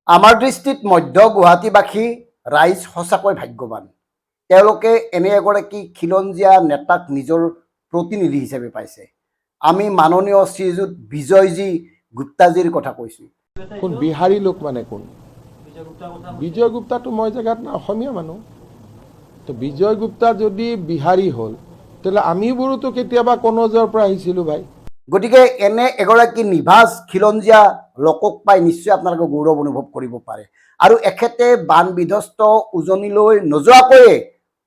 আমাৰ দৃষ্টিত মধ্য গুৱাহাটীবাসী ৰাইজ সঁচাকৈ ভাগ্যৱান। তেওঁলোকে এনে এগৰাকী খিলঞ্জীয়া নেতাক নিজৰ প্ৰতিনিধি হিচাপে পাইছে। আমি মাননীয় শ্ৰীযুত বিজয়জী গুপ্তাজীৰ কথা কৈছোঁ। কোন বিহাৰী লোক মানে কোন? বিজয় গুপ্তাটো মই জেগাত অসমীয়া মানুহ। তো বিজয় গুপ্তা যদি বিহাৰী হ'ল, তেতিয়াহ'লে আমিবোৰোতো কেতিয়াবা কনৌজৰ পৰা আহিছিলোঁ ভাই। গতিকে এনে এগৰাকী নিভাঁজ খিলঞ্জীয়া লোকক পাই নিশ্চয় আপোনালোকে গৌৰৱ অনুভৱ কৰিব পাৰে। আৰু এখেতে বান বিধ্বস্ত উজনিলৈ নোযোৱাকৈয়ে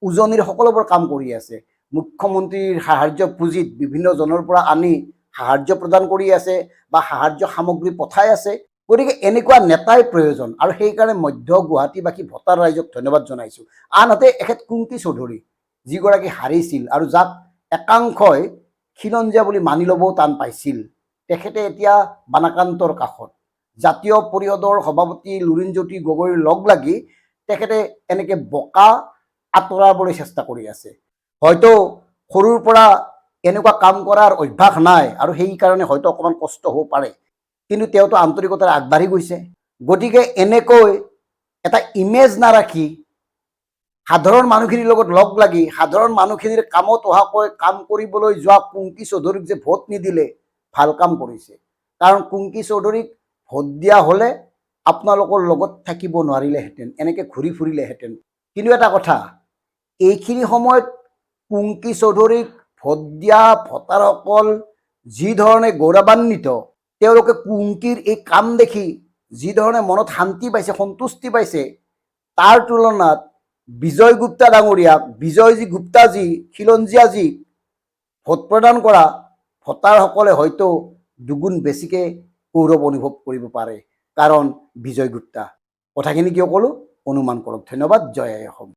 উজনিৰ সকলোবোৰ কাম কৰি আছে। মুখ্যমন্ত্ৰীৰ সাহাৰ্য পুঁজিত বিভিন্নজনৰ পৰা আনি সাহাৰ্য প্ৰদান কৰি আছে বা সাহাৰ্য সামগ্ৰী পঠাই আছে। গতিকে এনেকুৱা নেতাই প্ৰয়োজন, আৰু সেইকাৰণে মধ্য গুৱাহাটীবাসী ভোটাৰ ৰাইজক ধন্যবাদ জনাইছোঁ। আনহাতে এখেত কুংকি চৌধুৰী, যিগৰাকী হাৰিছিল আৰু যাক একাংশই খিলঞ্জীয়া বুলি মানি ল'বও টান পাইছিল, তেখেতে এতিয়া বানাক্ৰান্তৰ কাষত। জাতীয় পৰিষদৰ সভাপতি লুৰিণজ্যোতি গগৈৰ লগ লাগি তেখেতে এনেকৈ বোকা আঁতৰাবলৈ চেষ্টা কৰি আছে। হয়তো সৰুৰ পৰা এনেকুৱা কাম কৰাৰ অভ্যাস নাই আৰু সেইকাৰণে হয়তো অকণমান কষ্ট হ'ব পাৰে, কিন্তু তেওঁতো আন্তৰিকতাৰে আগবাঢ়ি গৈছে। গতিকে এনেকৈ এটা ইমেজ নাৰাখি সাধাৰণ মানুহখিনিৰ লগত লগ লাগি সাধাৰণ মানুহখিনিৰ কামত অহাকৈ কাম কৰিবলৈ যোৱা কুংকি চৌধুৰীক যে ভোট নিদিলে, ভাল কাম কৰিছে। কাৰণ কুংকি চৌধুৰীক ভোট দিয়া হ'লে আপোনালোকৰ লগত থাকিব নোৱাৰিলেহেঁতেন, এনেকৈ ঘূৰি ফুৰিলেহেঁতেন। কিন্তু এটা কথা, এইখিনি সময়ত কুংকি চৌধুৰীক ভোট দিয়া ভোটাৰসকল যি ধৰণে গৌৰৱান্বিত, তেওঁলোকে কুংকিৰ এই কাম দেখি যি ধৰণে মনত শান্তি পাইছে, সন্তুষ্টি পাইছে, তাৰ তুলনাত বিজয় গুপ্তা ডাঙৰীয়াক, বিজয়জী গুপ্তাজী খিলঞ্জীয়াজী ভোট প্ৰদান কৰা ভোটাৰসকলে হয়তো দুগুণ বেছিকৈ গৌৰৱ অনুভৱ কৰিব পাৰে। কাৰণ বিজয় গুপ্তা। কথাখিনি কিয় ক'লোঁ অনুমান কৰক। ধন্যবাদ। জয় আই অসম।